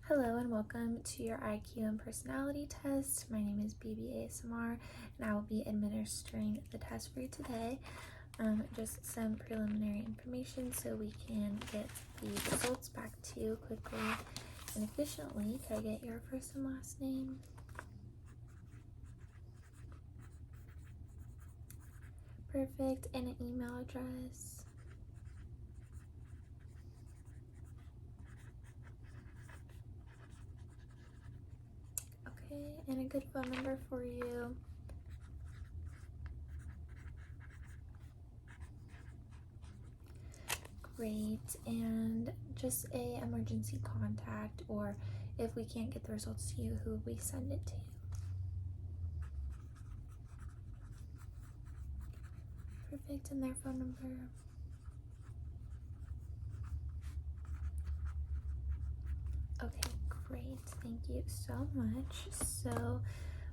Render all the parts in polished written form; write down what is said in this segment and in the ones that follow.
Hello and welcome to your IQ and personality test. My name is BBASMR and I will be administering the test for you today. Just some preliminary information so we can get the results back to you quickly and efficiently. Can I get your first and last name? Perfect. And an email address? Okay, and a good phone number for you? Great. And just a emergency contact, or if we can't get the results to you, who would we send it to? Perfect. And their phone number? Okay, great. Thank you so much. So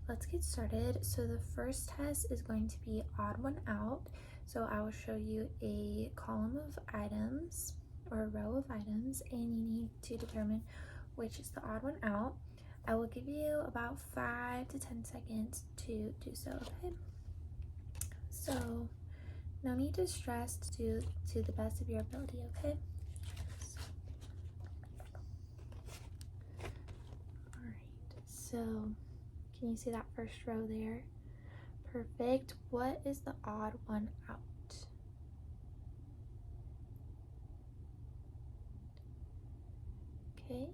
let's get started. So the first test is going to be odd one out. So I will show you a column of items or a row of items, and you need to determine which is the odd one out. I will give you about 5 to 10 seconds to do so, okay? So no need to stress, to the best of your ability, okay? So can you see that first row there? Perfect. What is the odd one out? Okay,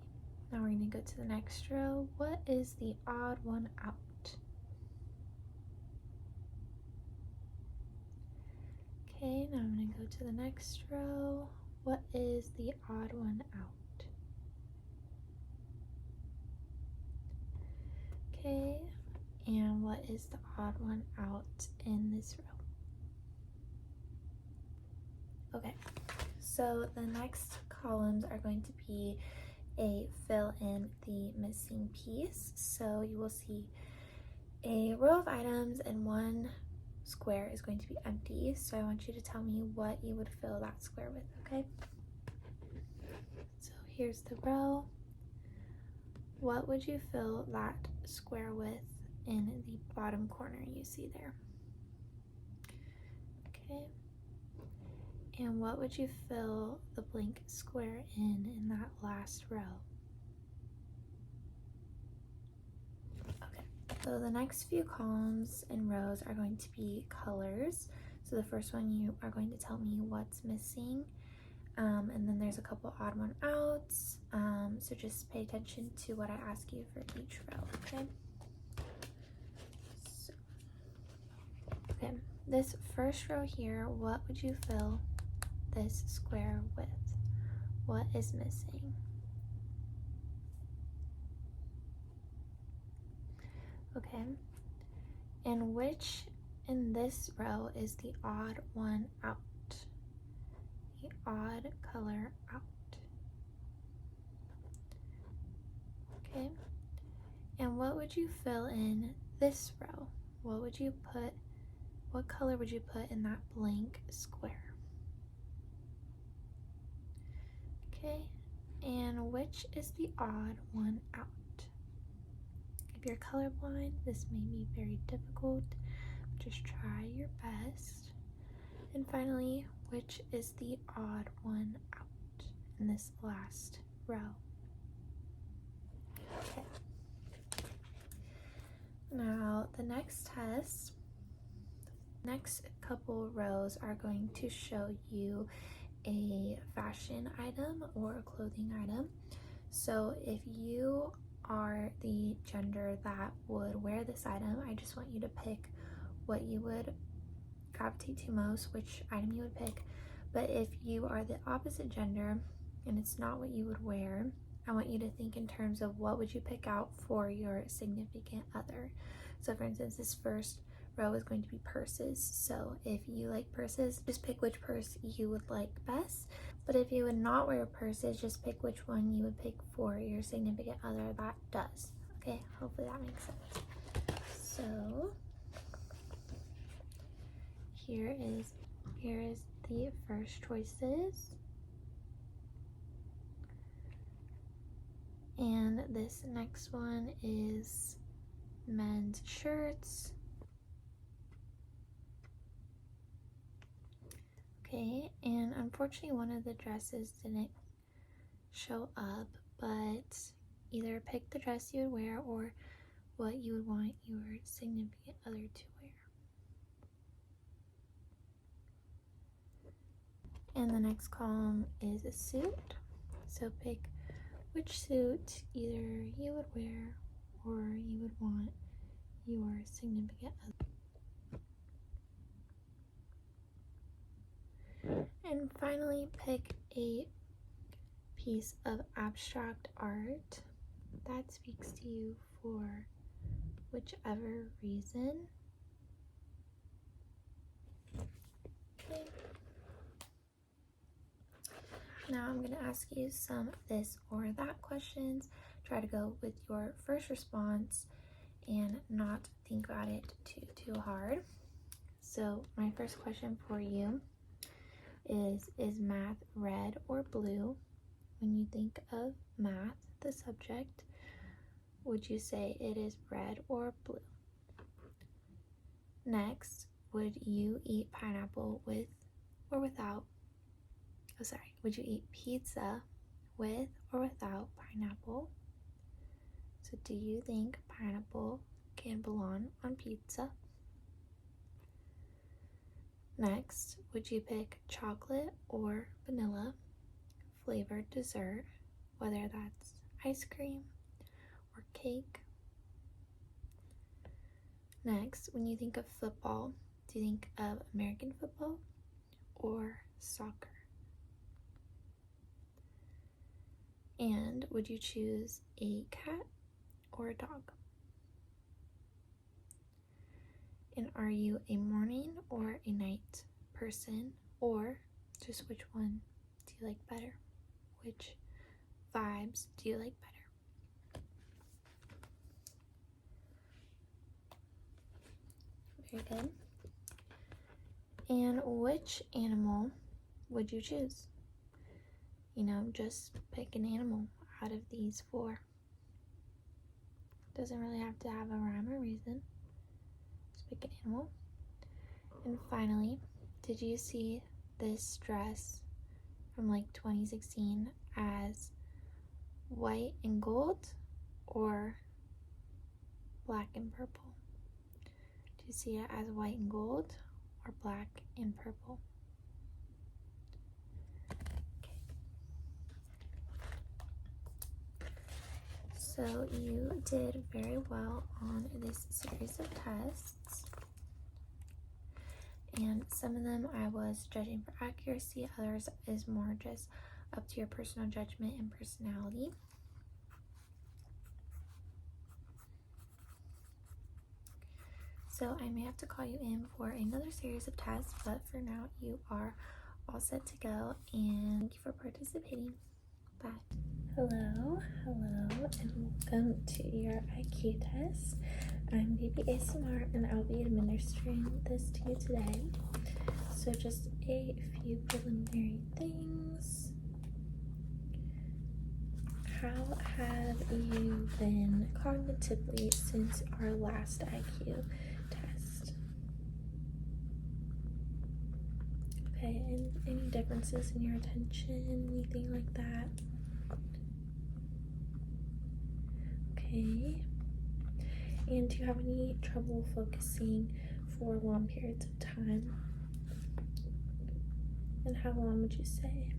now we're going to go to the next row. What is the odd one out? Okay, now I'm going to go to the next row. What is the odd one out? Okay, and what is the odd one out in this row? Okay, so the next columns are going to be a fill in the missing piece. So you will see a row of items and one square is going to be empty. So I want you to tell me what you would fill that square with, okay? So here's the row. What would you fill that square with in the bottom corner you see there? Okay. And what would you fill the blank square in that last row? Okay, so the next few columns and rows are going to be colors. So the first one, you are going to tell me what's missing. And then there's a couple odd one outs. So just pay attention to what I ask you for each row, okay? So, okay, this first row here, what would you fill this square with? What is missing? Okay, and which in this row is the odd one out? The odd color out. Okay, and what would you fill in this row? What would you put, what color would you put in that blank square? Okay, and which is the odd one out? If you're colorblind, this may be very difficult, but just try your best. And finally, which is the odd one out in this last row? Okay. Now, the next test, next couple rows are going to show you a fashion item or a clothing item. So if you are the gender that would wear this item, I just want you to pick what you would gravitate to most, which item you would pick. But if you are the opposite gender and it's not what you would wear, I want you to think in terms of what would you pick out for your significant other. So for instance, this first row is going to be purses. So if you like purses, just pick which purse you would like best. But if you would not wear purses, just pick which one you would pick for your significant other that does. Okay, hopefully that makes sense. So here is the first choices. And this next one is men's shirts. Okay, and unfortunately one of the dresses didn't show up, but either pick the dress you would wear or what you would want your significant other to wear. And the next column is a suit. So pick which suit either you would wear or you would want your significant other. And finally, pick a piece of abstract art that speaks to you for whichever reason. Okay. Now I'm going to ask you some this or that questions. Try to go with your first response and not think about it too hard. So my first question for you is math red or blue? When you think of math, the subject, would you say it is red or blue? Next, would you eat pineapple with or without, would you eat pizza with or without pineapple? So do you think pineapple can belong on pizza? Next, would you pick chocolate or vanilla flavored dessert, whether that's ice cream or cake? Next, when you think of football, do you think of American football or soccer? And would you choose a cat or a dog? And are you a morning or a night person, or just which one do you like better? Which vibes do you like better? Very good. And which animal would you choose? You know, just pick an animal out of these four. Doesn't really have to have a rhyme or reason. Just pick an animal. And finally, did you see this dress from like 2016 as white and gold or black and purple? Do you see it as white and gold or black and purple? Okay. So you did very well on this series of tests. And some of them I was judging for accuracy, others is more just up to your personal judgment and personality. So I may have to call you in for another series of tests, but for now you are all set to go, and thank you for participating. Bye. Hello, and welcome to your IQ test. I'm Baby ASMR and I'll be administering this to you today. So just a few preliminary things. How have you been cognitively since our last IQ test? Okay, and any differences in your attention, anything like that? Okay. And do you have any trouble focusing for long periods of time? And how long would you say?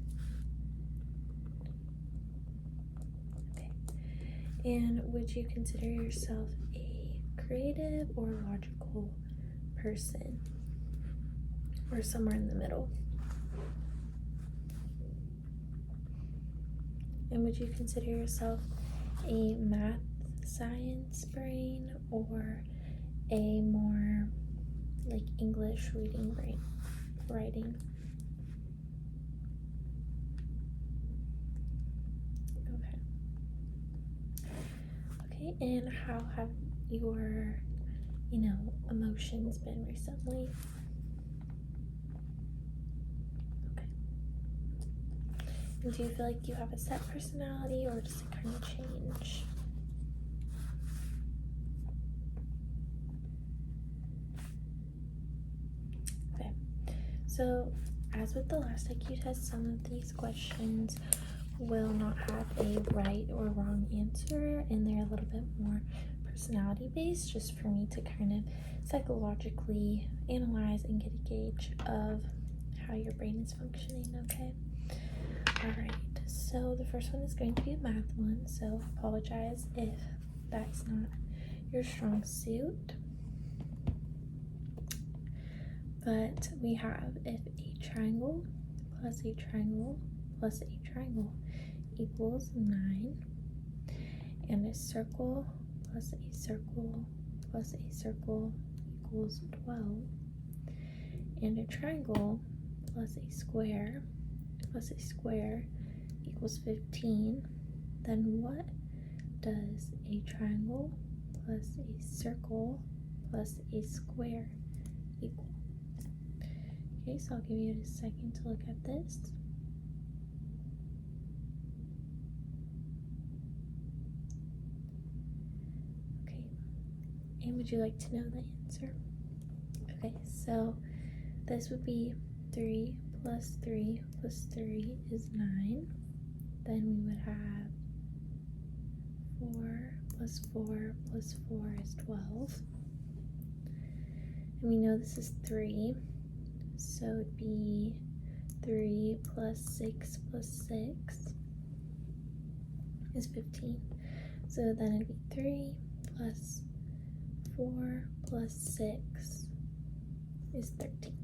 Okay. And would you consider yourself a creative or logical person? Or somewhere in the middle? And would you consider yourself a math science brain or a more like English reading brain, writing? Okay, and how have your, emotions been recently? Okay. Do you feel like you have a set personality, or does it kind of change? Okay, so as with the last IQ test, some of these questions will not have a right or wrong answer, and they're a little bit more personality based, just for me to kind of psychologically analyze and get a gauge of how your brain is functioning. Okay, all right, so the first one is going to be a math one, so apologize if that's not your strong suit, but we have if a triangle plus a triangle plus a triangle equals 9, and a circle plus a circle plus a circle equals 12, and a triangle plus a square equals 15, then what does a triangle plus a circle plus a square equal? Okay, so I'll give you a second to look at this. Okay, and would you like to know the answer? Okay, so this would be 3 plus 3 plus 3 is 9. Then we would have 4 plus 4 plus 4 is 12. And we know this is 3, so it'd be 3 plus 6 plus 6 is 15. So then it'd be 3 plus 4 plus 6 is 13.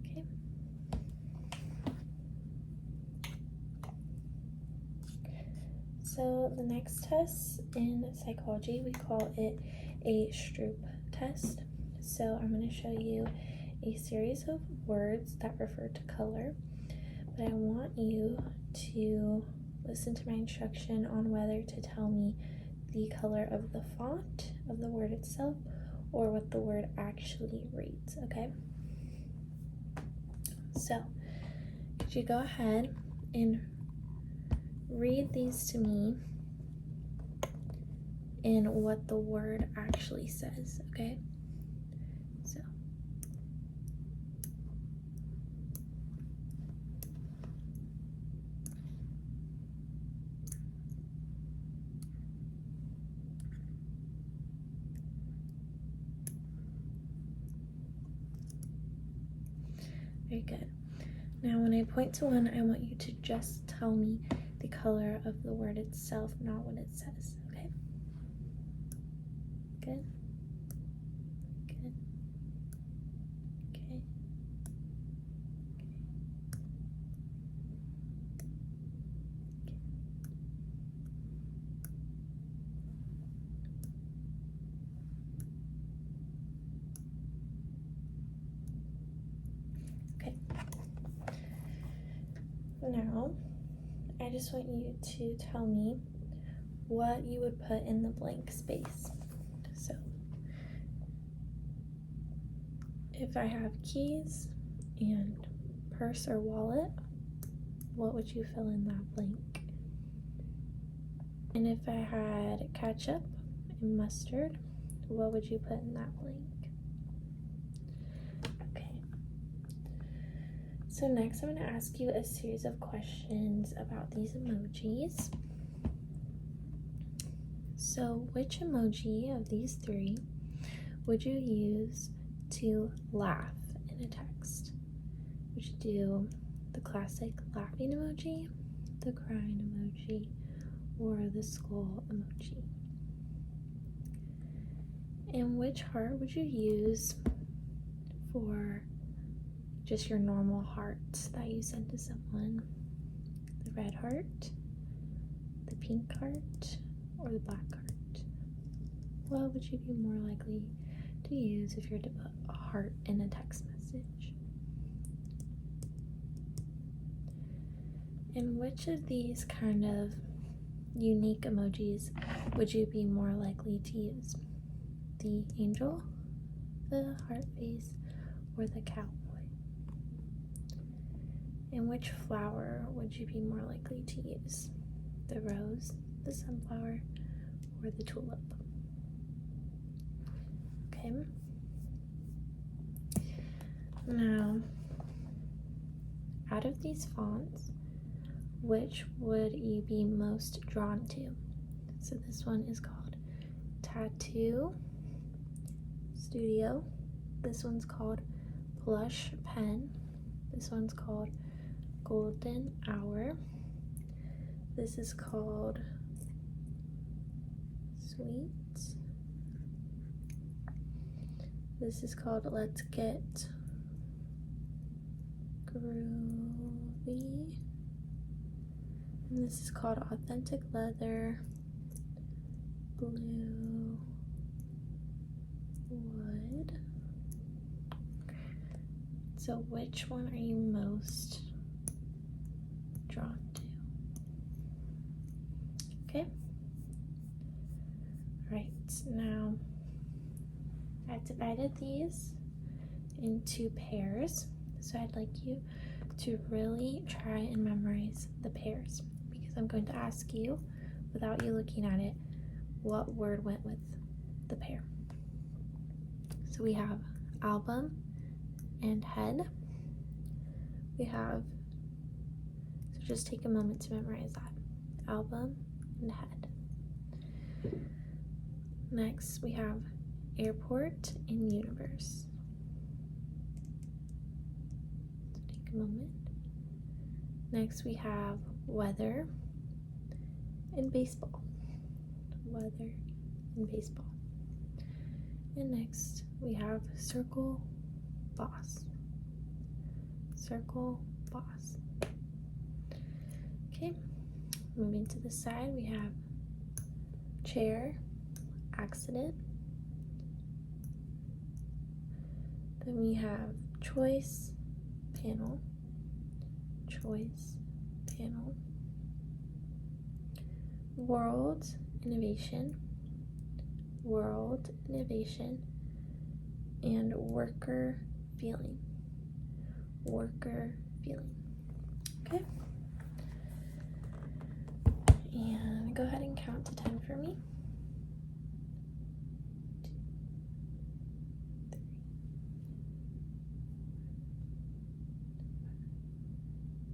Okay. So the next test in psychology, we call it a Stroop test. So I'm going to show you a series of words that refer to color, but I want you to listen to my instruction on whether to tell me the color of the font of the word itself or what the word actually reads, okay? So, could you go ahead and read these to me in what the word actually says, okay? So, very good. Now when I point to one, I want you to just tell me the color of the word itself, not what it says, okay? Good? Good. Okay. Okay. Now, I just want you to tell me what you would put in the blank space. So, if I have keys and purse or wallet, what would you fill in that blank? And if I had ketchup and mustard, what would you put in that blank? Okay. So next I'm going to ask you a series of questions about these emojis. So which emoji of these three would you use to laugh in a text? Would you do the classic laughing emoji, the crying emoji, or the skull emoji? And which heart would you use for just your normal hearts that you send to someone? The red heart, the pink heart, or the black heart? What would you be more likely to use if you're to put a heart in a text message? And which of these kind of unique emojis would you be more likely to use? The angel, the heart face, or the cowboy? And which flower would you be more likely to use? The rose, the sunflower, or the tulip? Okay. Now, out of these fonts, which would you be most drawn to? So this one is called Tattoo Studio. This one's called Plush Pen. This one's called Golden Hour. This is called Sweet. This is called Let's Get Groovy. And this is called Authentic Leather, Blue Wood. So which one are you most drawn to? Okay. Right, now I've divided these into pairs. So I'd like you to really try and memorize the pairs, because I'm going to ask you, without you looking at it, what word went with the pair. So we have album and head. We have, so just take a moment to memorize that. Album and head. Next we have airport and universe. So take a moment. Next we have weather and baseball. Weather and baseball. And next we have circle, boss. Circle, boss. Okay, moving to the side, we have chair, accident. Then we have choice, panel, choice, panel. World, innovation, world, innovation. And worker, feeling, worker, feeling. Okay. And go ahead and count to 10 for me. 2, 3, 4,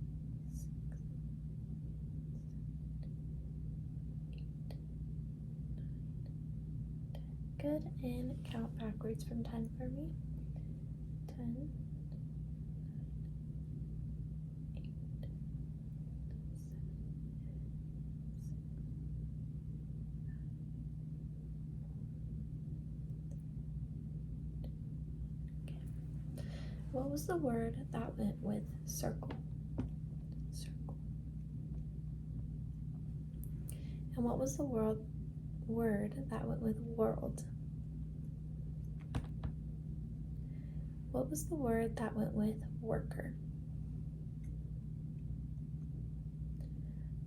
5, 6, 7, 8, 9, 10. Good. And count backwards from 10 for me. 10, 9, 8, 7, 6, 5, 4, 3, 2, 1. Okay. What was the word that went with circle? Circle. And what was the word that went with world? What was the word that went with worker?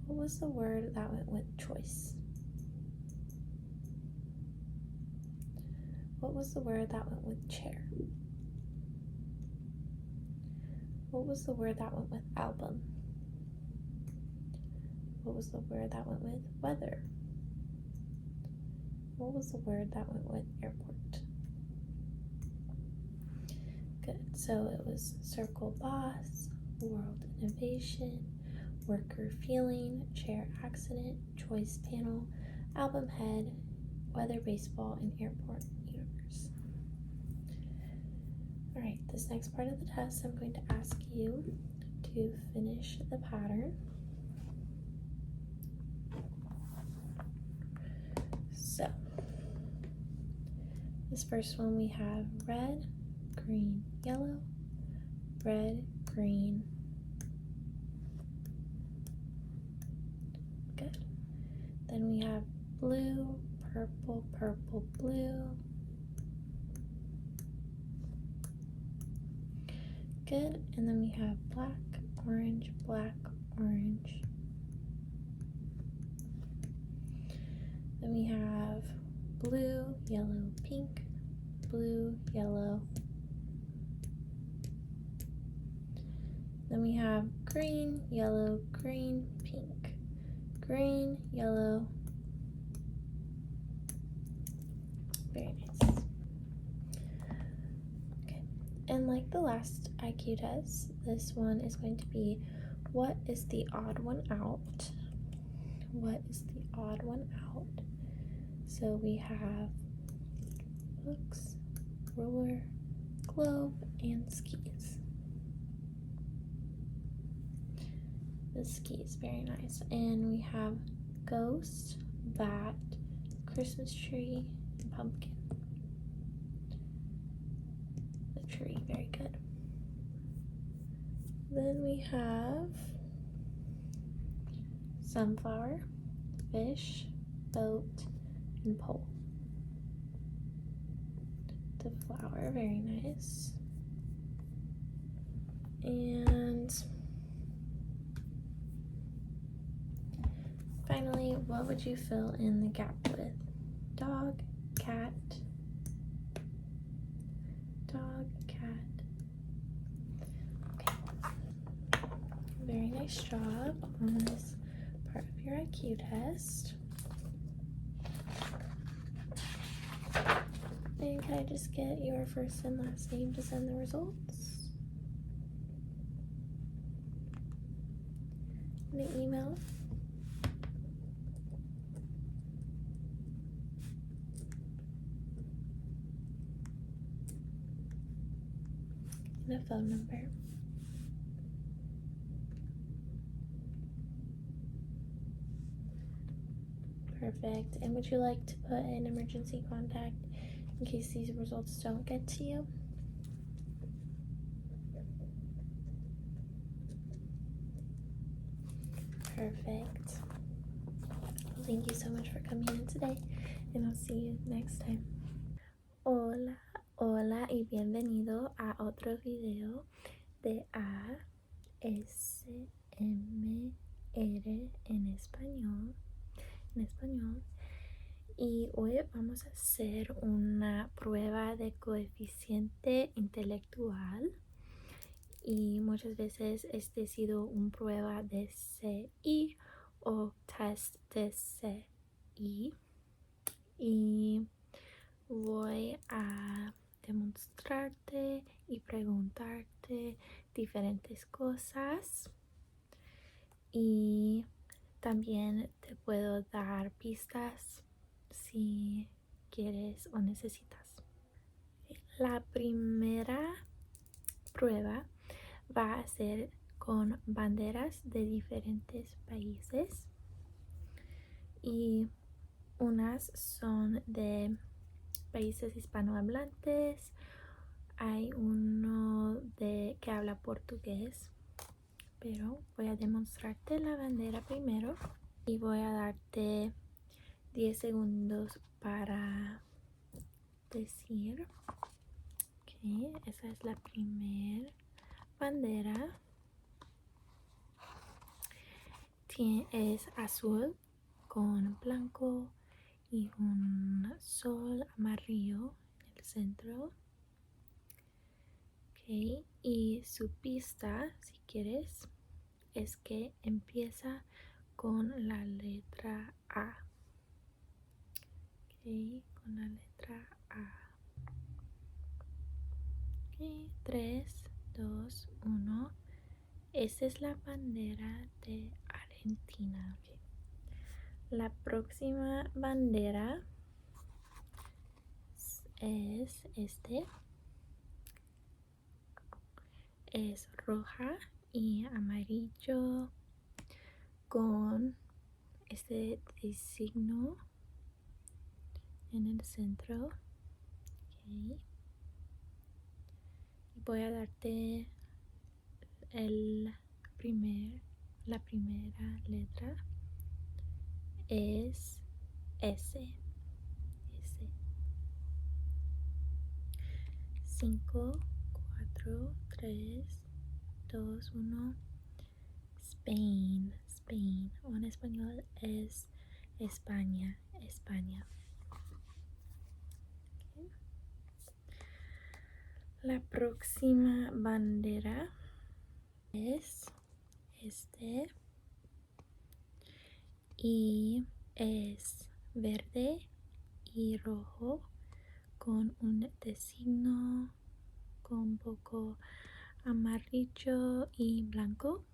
What was the word that went with choice? What was the word that went with chair? What was the word that went with album? What was the word that went with weather? What was the word that went with airport? Good. So it was circle, boss, world, innovation, worker, feeling, chair, accident, choice, panel, album, head, weather, baseball, and airport, universe. All right, this next part of the test, I'm going to ask you to finish the pattern. So, this first one we have red, green, yellow, red, green. Good. Then we have blue, purple, purple, blue. Good. And then we have black, orange, black, orange. Then we have blue, yellow, pink, blue, yellow. Then we have green, yellow, green, pink, green, yellow. Very nice. Okay, and like the last IQ test, this one is going to be, what is the odd one out? What is the odd one out? So we have books, ruler, globe, and skis. The skis, very nice. And we have ghost, bat, Christmas tree, and pumpkin. The tree, very good. Then we have sunflower, fish, boat, and pole. The flower, very nice. And finally, what would you fill in the gap with? Dog, cat, dog, cat. Okay. Very nice job on this part of your IQ test. And can I just get your first and last name to send the results? And the email. And a phone number. Perfect. And would you like to put an emergency contact in case these results don't get to you? Perfect. Well, thank you so much for coming in today, and I'll see you next time. Hola, hola y bienvenido a otro video de ASMR en español. Y hoy vamos a hacer una prueba de coeficiente intelectual, y muchas veces este ha sido una prueba de CI o test de CI, y voy a demostrarte y preguntarte diferentes cosas, y también te puedo dar pistas si quieres o necesitas. La primera prueba va a ser con banderas de diferentes países, y unas son de países hispanohablantes. Hay uno que habla portugués, pero voy a demostrarte la bandera primero y voy a darte 10 segundos para decir. Ok, esa es la primera bandera. Es azul con blanco y un sol amarillo en el centro. Ok, y su pista, si quieres, es que empieza con la letra A. Ok, con la letra A. Ok, 3, 2, 1. Esta es la bandera de Argentina. Okay. La próxima bandera es es roja y amarillo con este signo en el centro. Okay. Voy a darte la primera letra. Es S. 5, 4, 3, 2, 1. Spain. O en español es España. Okay. La próxima bandera es este y es verde y rojo con un signo con un poco amarillo y blanco,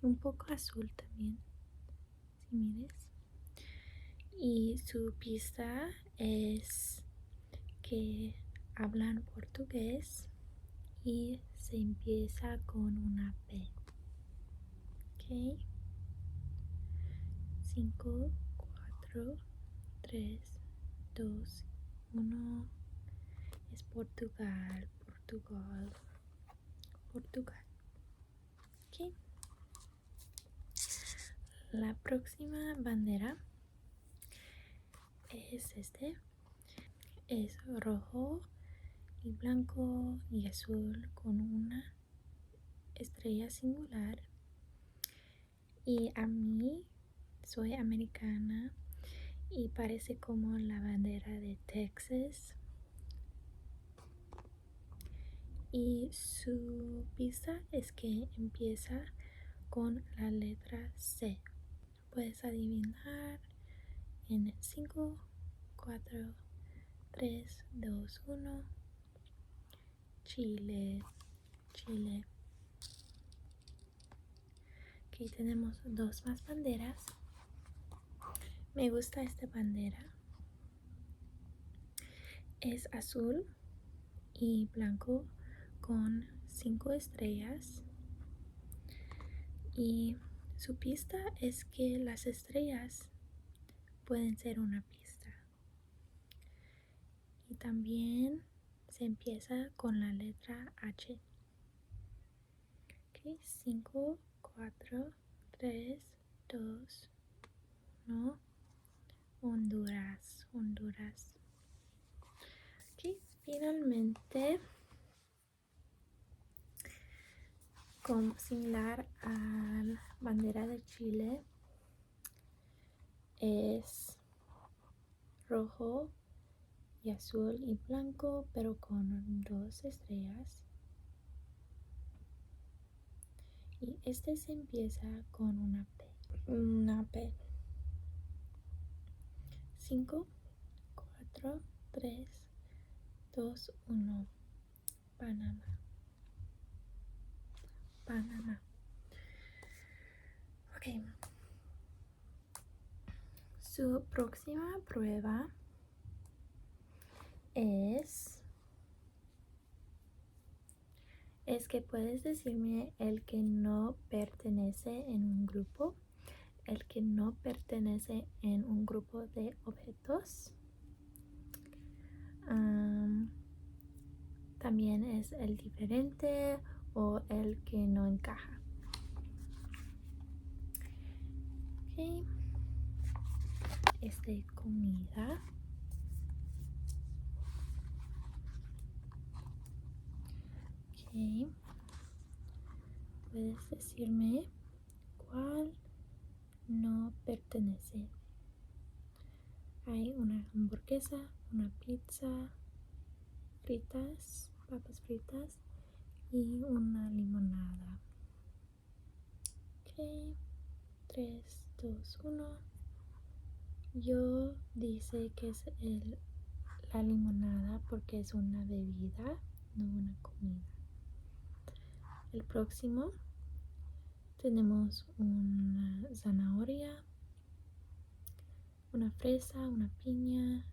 un poco azul también, si mires. Y su pista es que hablan portugués y se empieza con una P. Ok. 5, 4, 3, 2, 1. Es Portugal, Portugal, Portugal. Ok. La próxima bandera es este. Es rojo y blanco y azul con una estrella singular. Y a mí soy americana y parece como la bandera de Texas. Y su pista es que empieza con la letra C. Puedes adivinar en 5, 4, 3, 2, 1. Chile, Chile. Aquí tenemos dos más banderas. Me gusta esta bandera. Es azul y blanco con 5 estrellas. Y su pista es que las estrellas pueden ser una pista. Y también se empieza con la letra H. Ok, 5, 4, 3, 2, 1. Honduras, Honduras. Ok, finalmente, como similar a la bandera de Chile, es rojo y azul y blanco, pero con 2 estrellas. Y este se empieza con una P. Una P. 5, 4, 3, 2, 1. Panamá. Panamá. Ok. Su próxima prueba es que puedes decirme el que no pertenece en un grupo, el que no pertenece en un grupo de objetos. También es el diferente o el que no encaja. Ok. Es de comida. Ok. Puedes decirme cuál no pertenece. Hay una hamburguesa, una pizza, fritas, papas fritas y una limonada. Ok, 3, 2, 1. Yo dice que es la limonada porque es una bebida, no una comida. El próximo tenemos una zanahoria, una fresa, una piña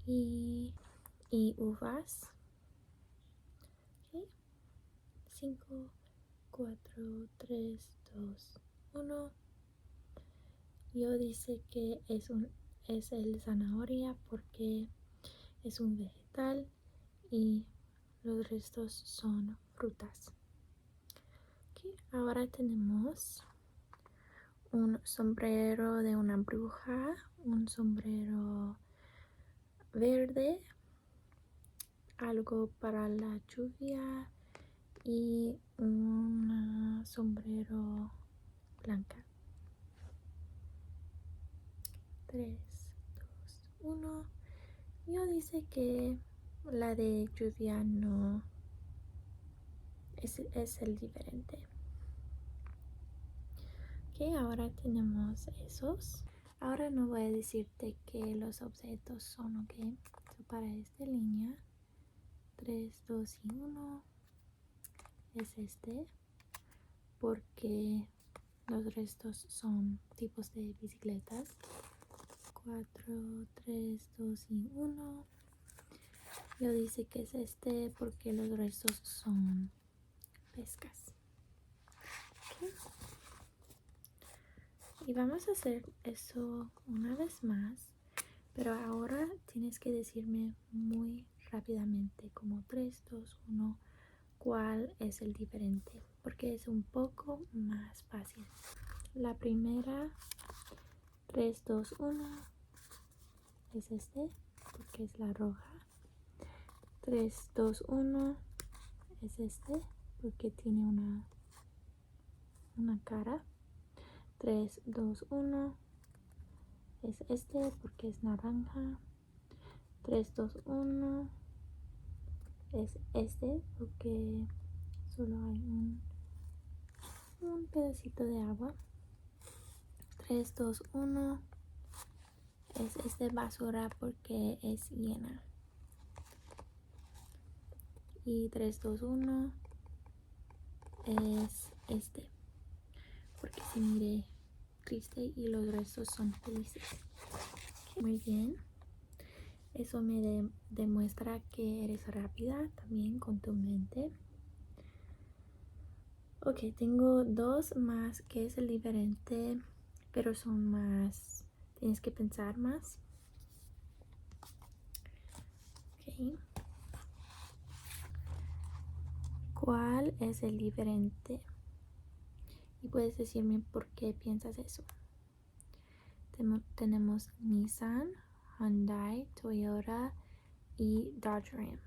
y uvas. Okay. 5, 4, 3, 2, 1. Yo dice que es el zanahoria porque es un vegetal y los restos son frutas. Okay. Ahora tenemos un sombrero de una bruja, un sombrero verde, algo para la lluvia y un sombrero blanca. 3, 2, 1. Yo dice que la de lluvia no es el diferente. Ok, ahora tenemos esos. Ahora no voy a decirte que los objetos son, ok. So, para esta línea, 3, 2 y 1 es este, porque los restos son tipos de bicicletas. 4, 3, 2 y 1. Yo dice que es este porque los restos son pescas. Okay. Y vamos a hacer eso una vez más, pero ahora tienes que decirme muy rápidamente, como 3, 2, 1, cuál es el diferente, porque es un poco más fácil. La primera, 3, 2, 1, es este, porque es la roja. 3, 2, 1 es este, porque tiene una cara. 3, 2, 1 es este, porque es naranja. 3, 2, 1 es este, porque solo hay un pedacito de agua. 3, 2, 1 es este basura porque es llena. Y 3, 2, 1 es este, porque se mire triste y los restos son felices. Muy bien. Eso me demuestra que eres rápida también con tu mente. Ok, tengo dos más que es el diferente, pero son más, tienes que pensar más. Ok. ¿Cuál es el diferente? Y puedes decirme por qué piensas eso. Tenemos Nissan, Hyundai, Toyota y Dodge Ram.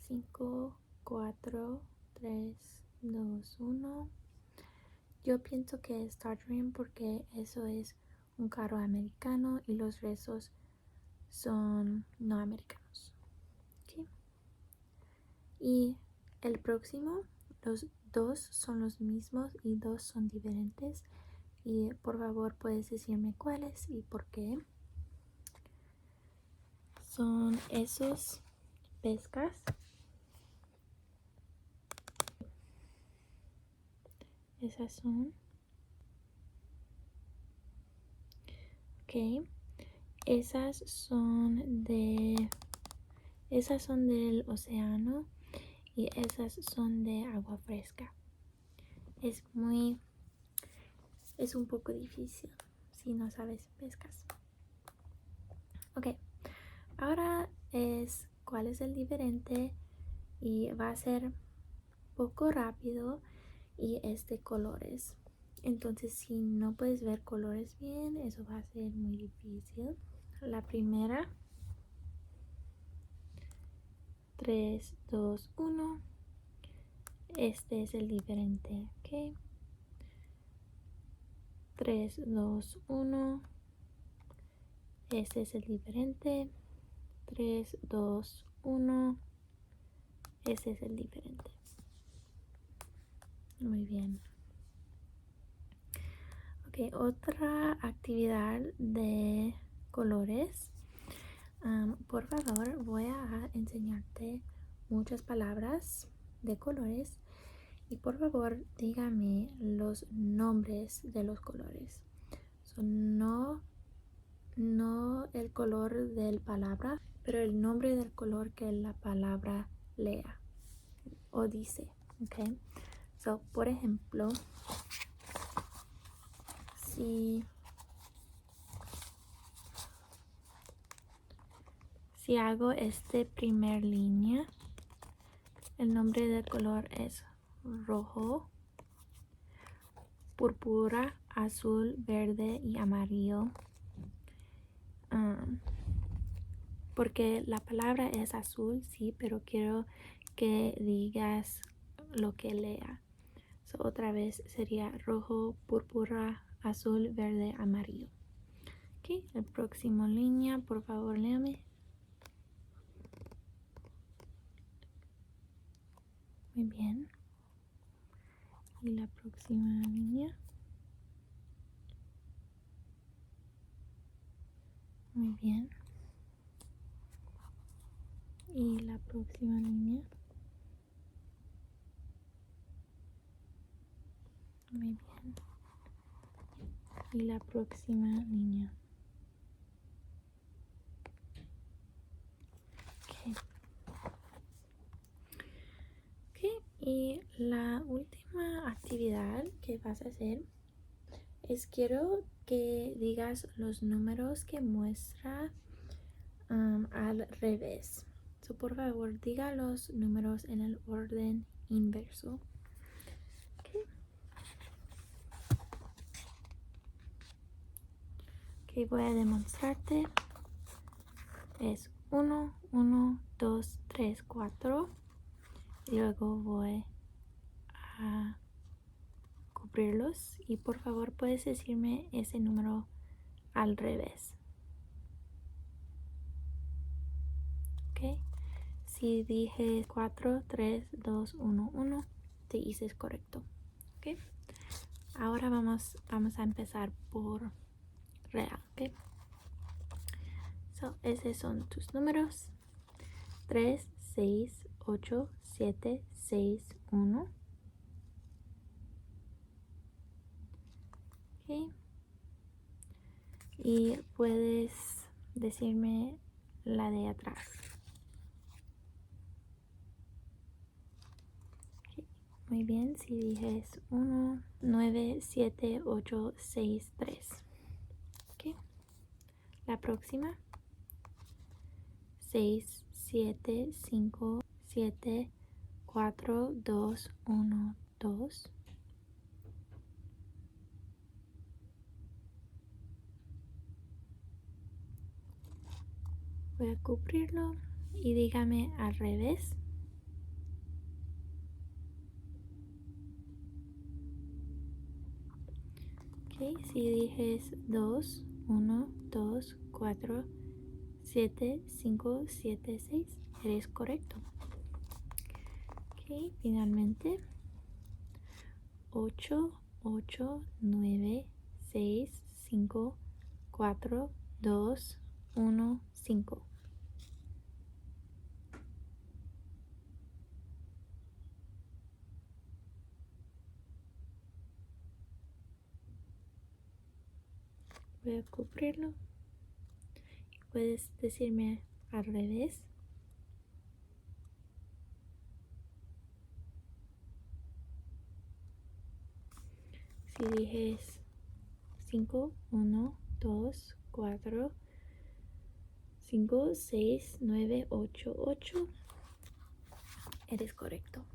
5, 4, 3, 2, 1. Yo pienso que es Dodge Ram porque eso es un carro americano y los restos son no americanos. ¿Okay? Y el próximo, los dos son los mismos y dos son diferentes. Y por favor puedes decirme cuáles y por qué. Son esos pescas. Esas son. Ok. Esas son del océano y esas son de agua fresca. Es un poco difícil si no sabes pescas. Ok, ahora es cuál es el diferente y va a ser poco rápido y es de colores. Entonces si no puedes ver colores bien, eso va a ser muy difícil. La primera, 3, 2, 1. Este es el diferente, ok. 3, 2, 1. Este es el diferente. 3, 2, 1. Este es el diferente. Muy bien. Ok, otra actividad de colores. Por favor, voy a enseñarte muchas palabras de colores y por favor dígame los nombres de los colores. No el color del palabra, pero el nombre del color que la palabra lea o dice. Ok, so por ejemplo, si hago este primer línea, el nombre del color es rojo, púrpura, azul, verde y amarillo. Porque la palabra es azul, sí, pero quiero que digas lo que lea. So, otra vez sería rojo, púrpura, azul, verde, amarillo. Ok, el próximo línea, por favor, léame. Muy bien. Y la próxima línea. Muy bien. Y la próxima línea. Muy bien. Y la próxima línea. Okay. Okay. Y la última actividad que vas a hacer es quiero que digas los números que muestra al revés. So, por favor, diga los números en el orden inverso. Okay. Okay, voy a demostrarte. Es 1, 1, 2, 3, 4. Y luego voy a cubrirlos. Y por favor, puedes decirme ese número al revés. Ok. Si dije 4, 3, 2, 1, 1, te dices correcto. Ok. Ahora vamos a empezar por real. Ok. So, esos son tus números. 3, 6, 8, 7, 6, 1. Ok. Y puedes decirme la de atrás. Okay. Muy bien, si dices 1, 9, 7, 8, 6, 3. Ok. La próxima. 6, 7, 5, 7, 4, 2, 1, 2. Voy a cubrirlo y dígame al revés. Ok, si dijes 2, 1, 2, 4, 7, 5, 7, 6, eres correcto. Ok, finalmente 8, 8, 9, 6, 5, 4, 2, 1, 5. Voy a cubrirlo. Puedes decirme al revés. Si dijes 5, 1, 2, 4, 5, 6, 9, 8, 8, eres correcto.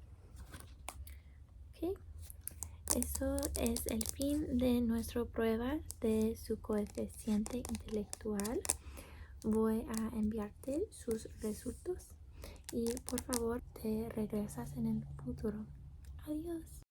Ok. Eso es el fin de nuestra prueba de su coeficiente intelectual. Voy a enviarte sus resultados y por favor te regresas en el futuro. Adiós.